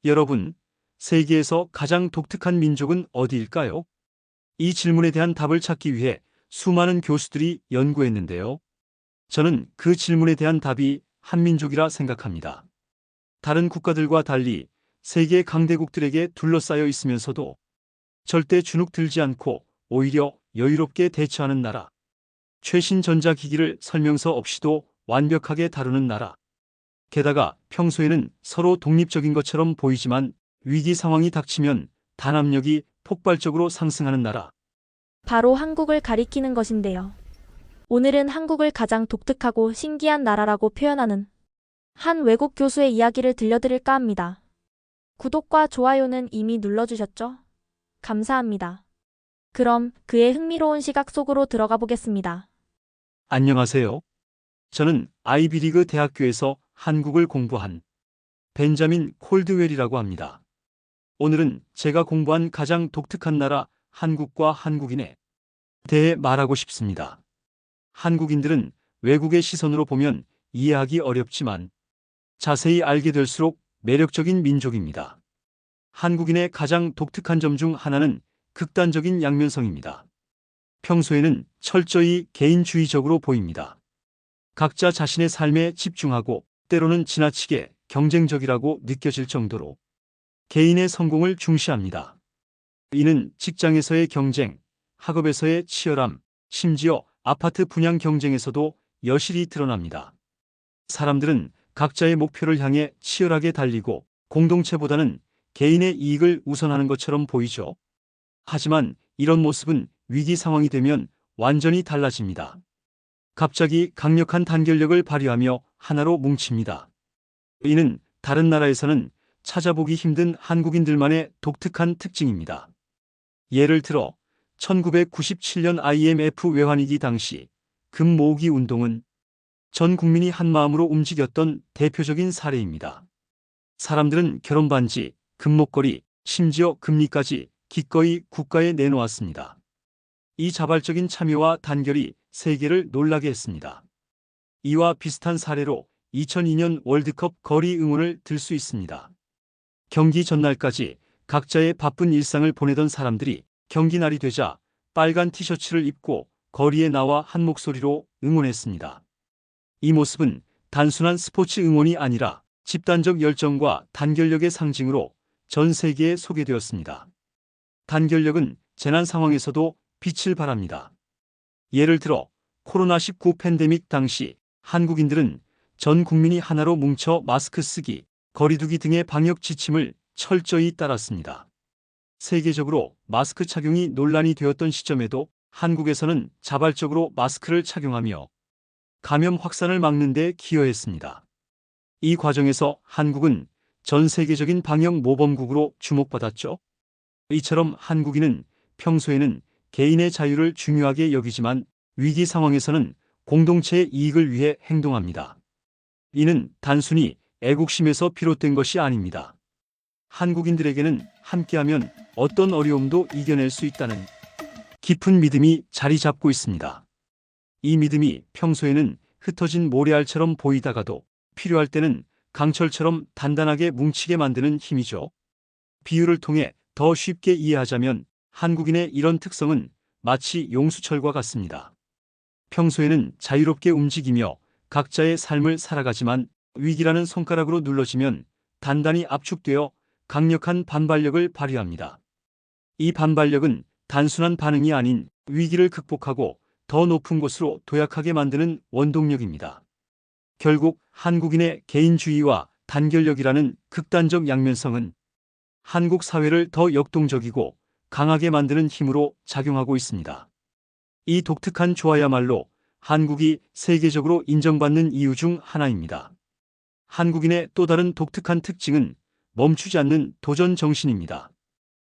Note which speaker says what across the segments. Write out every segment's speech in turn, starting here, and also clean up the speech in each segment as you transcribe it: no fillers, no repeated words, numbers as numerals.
Speaker 1: 여러분, 세계에서 가장 독특한 민족은 어디일까요? 이 질문에 대한 답을 찾기 위해 수많은 교수들이 연구했는데요. 저는 그 질문에 대한 답이 한민족이라 생각합니다. 다른 국가들과 달리 세계 강대국들에게 둘러싸여 있으면서도 절대 주눅 들지 않고 오히려 여유롭게 대처하는 나라. 최신 전자기기를 설명서 없이도 완벽하게 다루는 나라. 게다가 평소에는 서로 독립적인 것처럼 보이지만 위기 상황이 닥치면 단합력이 폭발적으로 상승하는 나라.
Speaker 2: 바로 한국을 가리키는 것인데요. 오늘은 한국을 가장 독특하고 신기한 나라라고 표현하는 한 외국 교수의 이야기를 들려드릴까 합니다. 구독과 좋아요는 이미 눌러주셨죠? 감사합니다. 그럼 그의 흥미로운 시각 속으로 들어가 보겠습니다.
Speaker 1: 안녕하세요. 저는 아이비리그 대학교에서 한국을 공부한 벤자민 콜드웰이라고 합니다. 오늘은 제가 공부한 가장 독특한 나라 한국과 한국인에 대해 말하고 싶습니다. 한국인들은 외국의 시선으로 보면 이해하기 어렵지만 자세히 알게 될수록 매력적인 민족입니다. 한국인의 가장 독특한 점 중 하나는 극단적인 양면성입니다. 평소에는 철저히 개인주의적으로 보입니다. 각자 자신의 삶에 집중하고 때로는 지나치게 경쟁적이라고 느껴질 정도로 개인의 성공을 중시합니다. 이는 직장에서의 경쟁, 학업에서의 치열함, 심지어 아파트 분양 경쟁에서도 여실히 드러납니다. 사람들은 각자의 목표를 향해 치열하게 달리고 공동체보다는 개인의 이익을 우선하는 것처럼 보이죠. 하지만 이런 모습은 위기 상황이 되면 완전히 달라집니다. 갑자기 강력한 단결력을 발휘하며 하나로 뭉칩니다. 이는 다른 나라에서는 찾아보기 힘든 한국인들만의 독특한 특징입니다. 예를 들어 1997년 IMF 외환위기 당시 금 모으기 운동은 전 국민이 한마음으로 움직였던 대표적인 사례입니다. 사람들은 결혼반지, 금목걸이, 심지어 금리까지 기꺼이 국가에 내놓았습니다. 이 자발적인 참여와 단결이 세계를 놀라게 했습니다. 이와 비슷한 사례로 2002년 월드컵 거리 응원을 들 수 있습니다. 경기 전날까지 각자의 바쁜 일상을 보내던 사람들이 경기 날이 되자 빨간 티셔츠를 입고 거리에 나와 한 목소리로 응원했습니다. 이 모습은 단순한 스포츠 응원이 아니라 집단적 열정과 단결력의 상징으로 전 세계에 소개되었습니다. 단결력은 재난 상황에서도 빛을 발합니다. 예를 들어 코로나19 팬데믹 당시 한국인들은 전 국민이 하나로 뭉쳐 마스크 쓰기, 거리두기 등의 방역 지침을 철저히 따랐습니다. 세계적으로 마스크 착용이 논란이 되었던 시점에도 한국에서는 자발적으로 마스크를 착용하며 감염 확산을 막는 데 기여했습니다. 이 과정에서 한국은 전 세계적인 방역 모범국으로 주목받았죠. 이처럼 한국인은 평소에는 개인의 자유를 중요하게 여기지만 위기 상황에서는 공동체의 이익을 위해 행동합니다. 이는 단순히 애국심에서 비롯된 것이 아닙니다. 한국인들에게는 함께하면 어떤 어려움도 이겨낼 수 있다는 깊은 믿음이 자리 잡고 있습니다. 이 믿음이 평소에는 흩어진 모래알처럼 보이다가도 필요할 때는 강철처럼 단단하게 뭉치게 만드는 힘이죠. 비유를 통해 더 쉽게 이해하자면 한국인의 이런 특성은 마치 용수철과 같습니다. 평소에는 자유롭게 움직이며 각자의 삶을 살아가지만 위기라는 손가락으로 눌러지면 단단히 압축되어 강력한 반발력을 발휘합니다. 이 반발력은 단순한 반응이 아닌 위기를 극복하고 더 높은 곳으로 도약하게 만드는 원동력입니다. 결국 한국인의 개인주의와 단결력이라는 극단적 양면성은 한국 사회를 더 역동적이고 강하게 만드는 힘으로 작용하고 있습니다. 이 독특한 조화야말로 한국이 세계적으로 인정받는 이유 중 하나입니다. 한국인의 또 다른 독특한 특징은 멈추지 않는 도전 정신입니다.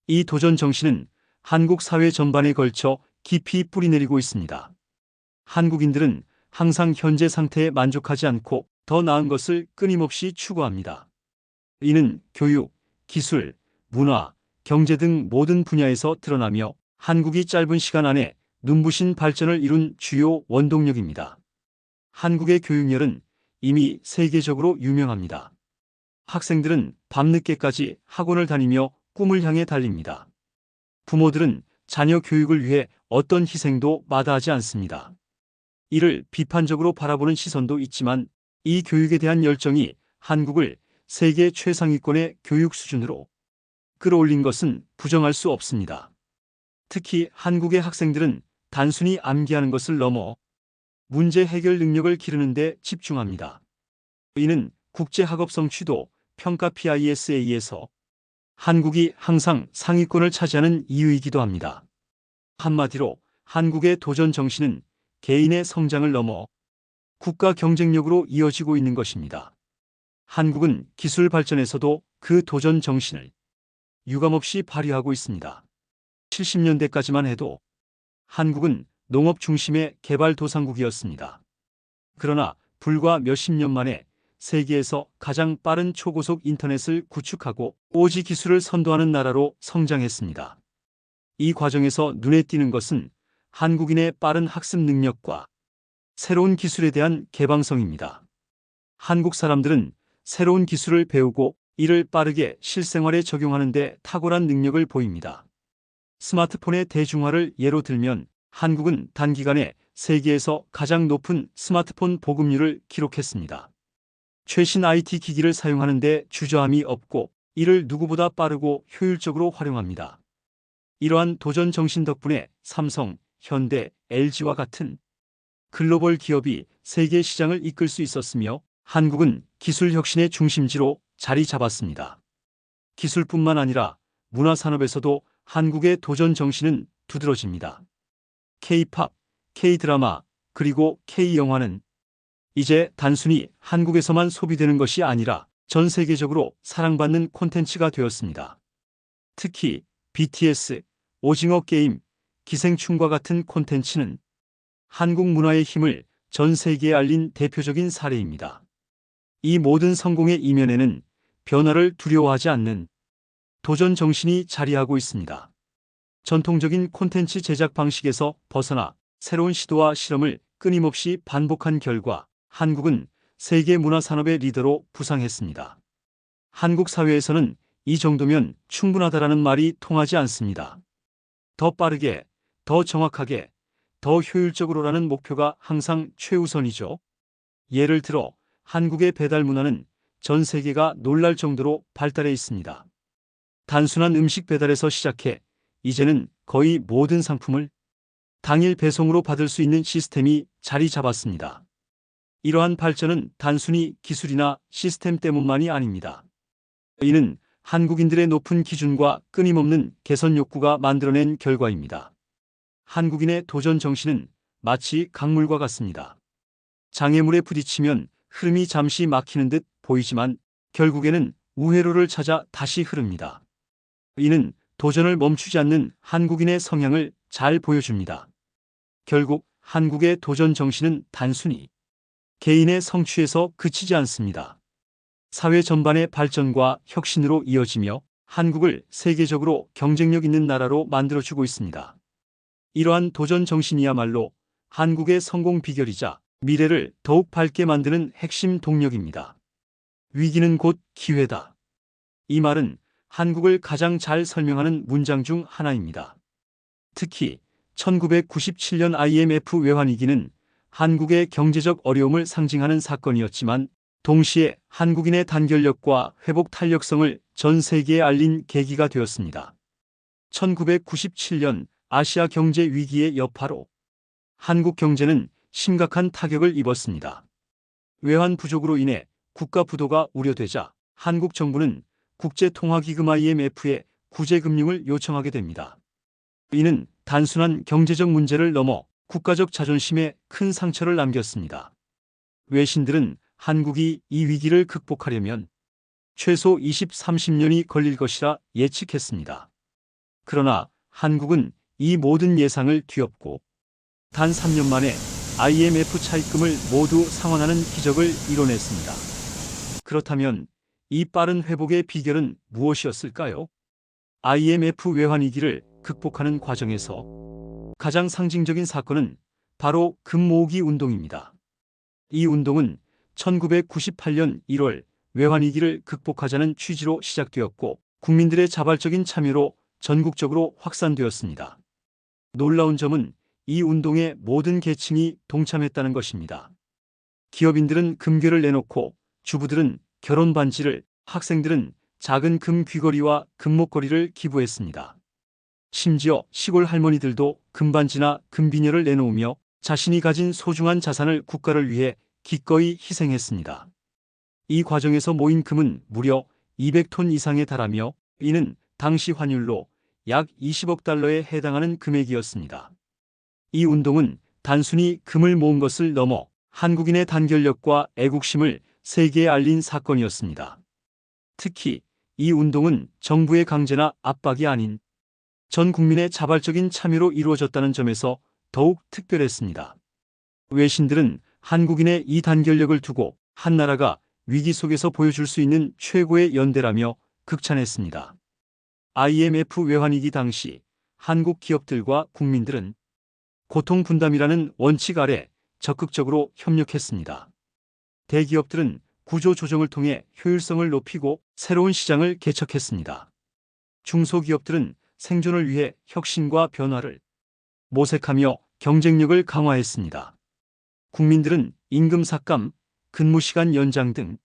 Speaker 1: 이 도전 정신은 한국 사회 전반에 걸쳐 깊이 뿌리내리고 있습니다. 한국인들은 항상 현재 상태에 만족하지 않고 더 나은 것을 끊임없이 추구합니다. 이는 교육, 기술, 문화, 경제 등 모든 분야에서 드러나며 한국이 짧은 시간 안에 눈부신 발전을 이룬 주요 원동력입니다. 한국의 교육열은 이미 세계적으로 유명합니다. 학생들은 밤늦게까지 학원을 다니며 꿈을 향해 달립니다. 부모들은 자녀 교육을 위해 어떤 희생도 마다하지 않습니다. 이를 비판적으로 바라보는 시선도 있지만 이 교육에 대한 열정이 한국을 세계 최상위권의 교육 수준으로 끌어올린 것은 부정할 수 없습니다. 특히 한국의 학생들은 단순히 암기하는 것을 넘어 문제 해결 능력을 기르는 데 집중합니다. 이는 국제학업 성취도 평가 PISA에서 한국이 항상 상위권을 차지하는 이유이기도 합니다. 한마디로 한국의 도전 정신은 개인의 성장을 넘어 국가 경쟁력으로 이어지고 있는 것입니다. 한국은 기술 발전에서도 그 도전 정신을 유감없이 발휘하고 있습니다. 70년대까지만 해도 한국은 농업 중심의 개발도상국이었습니다. 그러나 불과 몇십 년 만에 세계에서 가장 빠른 초고속 인터넷을 구축하고 5G 기술을 선도하는 나라로 성장했습니다. 이 과정에서 눈에 띄는 것은 한국인의 빠른 학습 능력과 새로운 기술에 대한 개방성입니다. 한국 사람들은 새로운 기술을 배우고 이를 빠르게 실생활에 적용하는 데 탁월한 능력을 보입니다. 스마트폰의 대중화를 예로 들면 한국은 단기간에 세계에서 가장 높은 스마트폰 보급률을 기록했습니다. 최신 IT 기기를 사용하는 데 주저함이 없고 이를 누구보다 빠르고 효율적으로 활용합니다. 이러한 도전 정신 덕분에 삼성, 현대, LG와 같은 글로벌 기업이 세계 시장을 이끌 수 있었으며 한국은 기술 혁신의 중심지로 자리 잡았습니다. 기술뿐만 아니라 문화산업에서도 한국의 도전 정신은 두드러집니다. K-팝, K-드라마, 그리고 K-영화는 이제 단순히 한국에서만 소비되는 것이 아니라 전 세계적으로 사랑받는 콘텐츠가 되었습니다. 특히 BTS, 오징어 게임, 기생충과 같은 콘텐츠는 한국 문화의 힘을 전 세계에 알린 대표적인 사례입니다. 이 모든 성공의 이면에는 변화를 두려워하지 않는 도전 정신이 자리하고 있습니다. 전통적인 콘텐츠 제작 방식에서 벗어나 새로운 시도와 실험을 끊임없이 반복한 결과 한국은 세계 문화 산업의 리더로 부상했습니다. 한국 사회에서는 이 정도면 충분하다라는 말이 통하지 않습니다. 더 빠르게, 더 정확하게, 더 효율적으로라는 목표가 항상 최우선이죠. 예를 들어 한국의 배달 문화는 전 세계가 놀랄 정도로 발달해 있습니다. 단순한 음식 배달에서 시작해 이제는 거의 모든 상품을 당일 배송으로 받을 수 있는 시스템이 자리 잡았습니다. 이러한 발전은 단순히 기술이나 시스템 때문만이 아닙니다. 이는 한국인들의 높은 기준과 끊임없는 개선 욕구가 만들어낸 결과입니다. 한국인의 도전 정신은 마치 강물과 같습니다. 장애물에 부딪히면 흐름이 잠시 막히는 듯 보이지만 결국에는 우회로를 찾아 다시 흐릅니다. 이는 도전을 멈추지 않는 한국인의 성향을 잘 보여줍니다. 결국 한국의 도전 정신은 단순히 개인의 성취에서 그치지 않습니다. 사회 전반의 발전과 혁신으로 이어지며 한국을 세계적으로 경쟁력 있는 나라로 만들어주고 있습니다. 이러한 도전 정신이야말로 한국의 성공 비결이자 미래를 더욱 밝게 만드는 핵심 동력입니다. 위기는 곧 기회다. 이 말은 한국을 가장 잘 설명하는 문장 중 하나입니다. 특히 1997년 IMF 외환위기는 한국의 경제적 어려움을 상징하는 사건이었지만 동시에 한국인의 단결력과 회복 탄력성을 전 세계에 알린 계기가 되었습니다. 1997년 아시아 경제 위기의 여파로 한국 경제는 심각한 타격을 입었습니다. 외환 부족으로 인해 국가 부도가 우려되자 한국 정부는 국제통화기금 IMF에 구제금융을 요청하게 됩니다. 이는 단순한 경제적 문제를 넘어 국가적 자존심에 큰 상처를 남겼습니다. 외신들은 한국이 이 위기를 극복하려면 최소 20-30년이 걸릴 것이라 예측했습니다. 그러나 한국은 이 모든 예상을 뒤엎고 단 3년 만에 IMF 차입금을 모두 상환하는 기적을 이뤄냈습니다. 그렇다면 이 빠른 회복의 비결은 무엇이었을까요? IMF 외환위기를 극복하는 과정에서 가장 상징적인 사건은 바로 금 모으기 운동입니다. 이 운동은 1998년 1월 외환위기를 극복하자는 취지로 시작되었고 국민들의 자발적인 참여로 전국적으로 확산되었습니다. 놀라운 점은 이 운동에 모든 계층이 동참했다는 것입니다. 기업인들은 금괴를 내놓고 주부들은 결혼 반지를, 학생들은 작은 금 귀걸이와 금목걸이를 기부했습니다. 심지어 시골 할머니들도 금반지나 금비녀를 내놓으며 자신이 가진 소중한 자산을 국가를 위해 기꺼이 희생했습니다. 이 과정에서 모인 금은 무려 200톤 이상에 달하며 이는 당시 환율로 약 20억 달러에 해당하는 금액이었습니다. 이 운동은 단순히 금을 모은 것을 넘어 한국인의 단결력과 애국심을 세계에 알린 사건이었습니다. 특히 이 운동은 정부의 강제나 압박이 아닌 전 국민의 자발적인 참여로 이루어졌다는 점에서 더욱 특별했습니다. 외신들은 한국인의 이 단결력을 두고 한 나라가 위기 속에서 보여줄 수 있는 최고의 연대라며 극찬했습니다. IMF 외환위기 당시 한국 기업들과 국민들은 고통 분담이라는 원칙 아래 적극적으로 협력했습니다. 대기업들은 구조 조정을 통해 효율성을 높이고 새로운 시장을 개척했습니다. 중소기업들은 생존을 위해 혁신과 변화를 모색하며 경쟁력을 강화했습니다. 국민들은 임금 삭감, 근무 시간 연장 등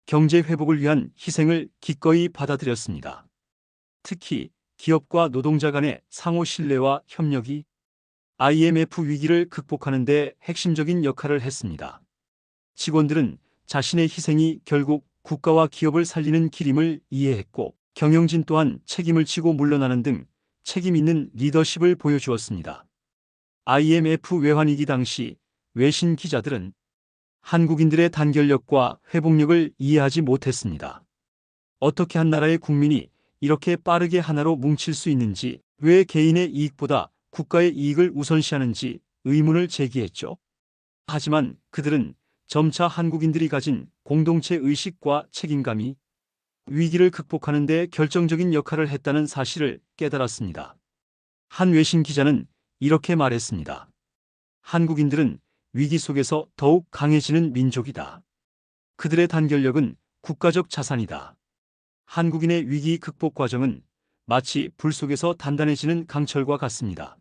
Speaker 1: 경제 회복을 위한 희생을 기꺼이 받아들였습니다. 특히 기업과 노동자 간의 상호 신뢰와 협력이 IMF 위기를 극복하는 데 핵심적인 역할을 했습니다. 직원들은 자신의 희생이 결국 국가와 기업을 살리는 길임을 이해했고 경영진 또한 책임을 지고 물러나는 등 책임 있는 리더십을 보여주었습니다. IMF 외환위기 당시 외신 기자들은 한국인들의 단결력과 회복력을 이해하지 못했습니다. 어떻게 한 나라의 국민이 이렇게 빠르게 하나로 뭉칠 수 있는지, 왜 개인의 이익보다 국가의 이익을 우선시하는지 의문을 제기했죠. 하지만 그들은 점차 한국인들이 가진 공동체 의식과 책임감이 위기를 극복하는 데 결정적인 역할을 했다는 사실을 깨달았습니다. 한 외신 기자는 이렇게 말했습니다. 한국인들은 위기 속에서 더욱 강해지는 민족이다. 그들의 단결력은 국가적 자산이다. 한국인의 위기 극복 과정은 마치 불 속에서 단단해지는 강철과 같습니다.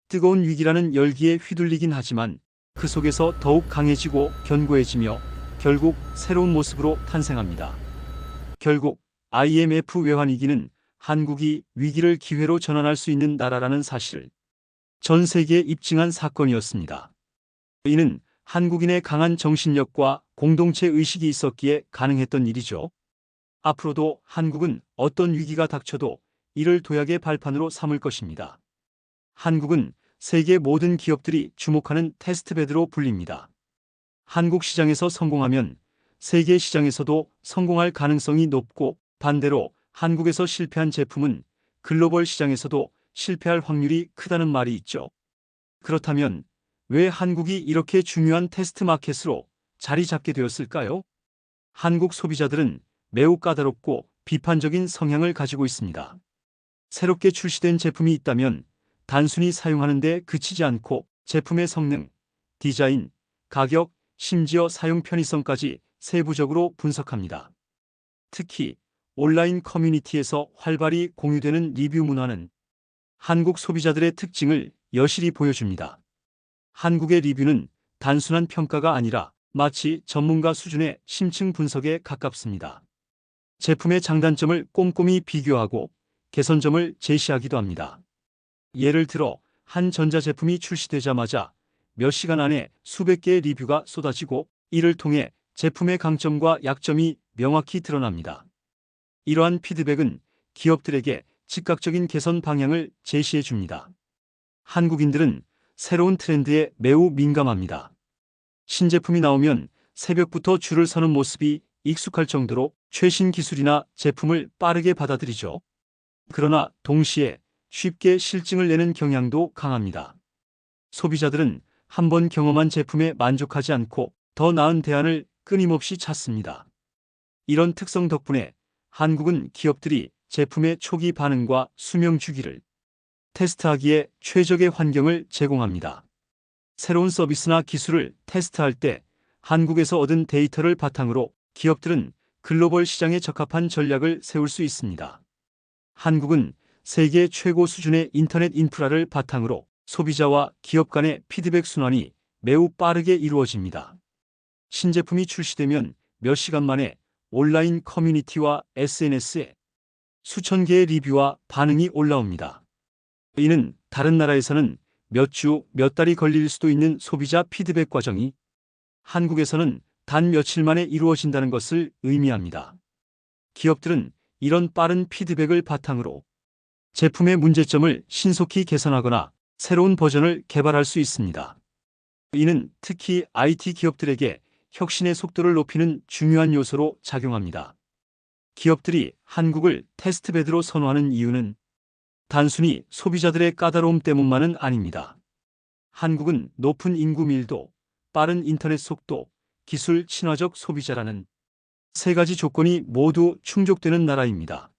Speaker 1: 뜨거운 위기라는 열기에 휘둘리긴 하지만 그 속에서 더욱 강해지고 견고해지며 결국 새로운 모습으로 탄생합니다. 결국 IMF 외환위기는 한국이 위기를 기회로 전환할 수 있는 나라라는 사실을 전 세계에 입증한 사건이었습니다. 이는 한국인의 강한 정신력과 공동체 의식이 있었기에 가능했던 일이죠. 앞으로도 한국은 어떤 위기가 닥쳐도 이를 도약의 발판으로 삼을 것입니다. 한국은 세계 모든 기업들이 주목하는 테스트베드로 불립니다. 한국 시장에서 성공하면 세계 시장에서도 성공할 가능성이 높고 반대로 한국에서 실패한 제품은 글로벌 시장에서도 실패할 확률이 크다는 말이 있죠. 그렇다면 왜 한국이 이렇게 중요한 테스트 마켓으로 자리 잡게 되었을까요? 한국 소비자들은 매우 까다롭고 비판적인 성향을 가지고 있습니다. 새롭게 출시된 제품이 있다면 단순히 사용하는 데 그치지 않고 제품의 성능, 디자인, 가격, 심지어 사용 편의성까지 세부적으로 분석합니다. 특히 온라인 커뮤니티에서 활발히 공유되는 리뷰 문화는 한국 소비자들의 특징을 여실히 보여줍니다. 한국의 리뷰는 단순한 평가가 아니라 마치 전문가 수준의 심층 분석에 가깝습니다. 제품의 장단점을 꼼꼼히 비교하고 개선점을 제시하기도 합니다. 예를 들어 한 전자제품이 출시되자마자 몇 시간 안에 수백 개의 리뷰가 쏟아지고 이를 통해 제품의 강점과 약점이 명확히 드러납니다. 이러한 피드백은 기업들에게 즉각적인 개선 방향을 제시해 줍니다. 한국인들은 새로운 트렌드에 매우 민감합니다. 신제품이 나오면 새벽부터 줄을 서는 모습이 익숙할 정도로 최신 기술이나 제품을 빠르게 받아들이죠. 그러나 동시에 쉽게 실증을 내는 경향도 강합니다. 소비자들은 한번 경험한 제품에 만족하지 않고 더 나은 대안을 끊임없이 찾습니다. 이런 특성 덕분에 한국은 기업들이 제품의 초기 반응과 수명 주기를 테스트하기에 최적의 환경을 제공합니다. 새로운 서비스나 기술을 테스트할 때 한국에서 얻은 데이터를 바탕으로 기업들은 글로벌 시장에 적합한 전략을 세울 수 있습니다. 한국은 세계 최고 수준의 인터넷 인프라를 바탕으로 소비자와 기업 간의 피드백 순환이 매우 빠르게 이루어집니다. 신제품이 출시되면 몇 시간 만에 온라인 커뮤니티와 SNS에 수천 개의 리뷰와 반응이 올라옵니다. 이는 다른 나라에서는 몇 주, 몇 달이 걸릴 수도 있는 소비자 피드백 과정이 한국에서는 단 며칠 만에 이루어진다는 것을 의미합니다. 기업들은 이런 빠른 피드백을 바탕으로 제품의 문제점을 신속히 개선하거나 새로운 버전을 개발할 수 있습니다. 이는 특히 IT 기업들에게 혁신의 속도를 높이는 중요한 요소로 작용합니다. 기업들이 한국을 테스트베드로 선호하는 이유는 단순히 소비자들의 까다로움 때문만은 아닙니다. 한국은 높은 인구 밀도, 빠른 인터넷 속도, 기술 친화적 소비자라는 세 가지 조건이 모두 충족되는 나라입니다.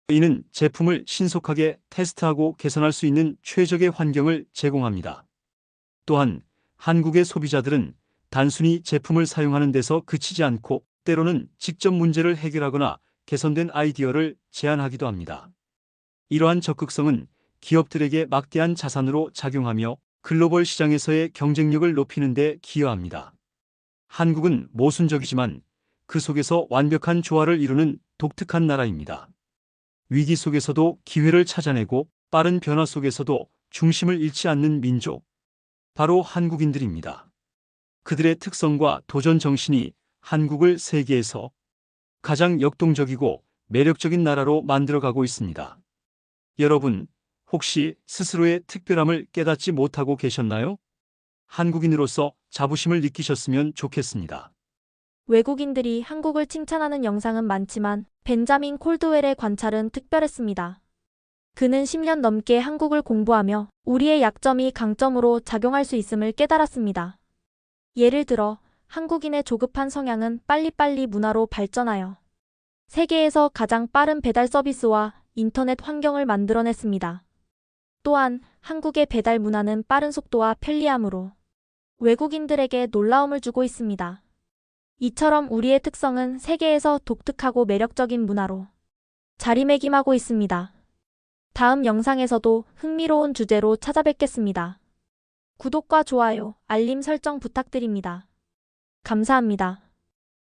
Speaker 1: 이는 제품을 신속하게 테스트하고 개선할 수 있는 최적의 환경을 제공합니다. 또한 한국의 소비자들은 단순히 제품을 사용하는 데서 그치지 않고 때로는 직접 문제를 해결하거나 개선된 아이디어를 제안하기도 합니다. 이러한 적극성은 기업들에게 막대한 자산으로 작용하며 글로벌 시장에서의 경쟁력을 높이는 데 기여합니다. 한국은 모순적이지만 그 속에서 완벽한 조화를 이루는 독특한 나라입니다. 위기 속에서도 기회를 찾아내고 빠른 변화 속에서도 중심을 잃지 않는 민족. 바로 한국인들입니다. 그들의 특성과 도전 정신이 한국을 세계에서 가장 역동적이고 매력적인 나라로 만들어가고 있습니다. 여러분, 혹시 스스로의 특별함을 깨닫지 못하고 계셨나요? 한국인으로서 자부심을 느끼셨으면 좋겠습니다.
Speaker 2: 외국인들이 한국을 칭찬하는 영상은 많지만 벤자민 콜드웰의 관찰은 특별했습니다. 그는 10년 넘게 한국을 공부하며 우리의 약점이 강점으로 작용할 수 있음을 깨달았습니다. 예를 들어 한국인의 조급한 성향은 빨리빨리 문화로 발전하여 세계에서 가장 빠른 배달 서비스와 인터넷 환경을 만들어냈습니다. 또한 한국의 배달 문화는 빠른 속도와 편리함으로 외국인들에게 놀라움을 주고 있습니다. 이처럼 우리의 특성은 세계에서 독특하고 매력적인 문화로 자리매김하고 있습니다. 다음 영상에서도 흥미로운 주제로 찾아뵙겠습니다. 구독과 좋아요, 알림 설정 부탁드립니다. 감사합니다.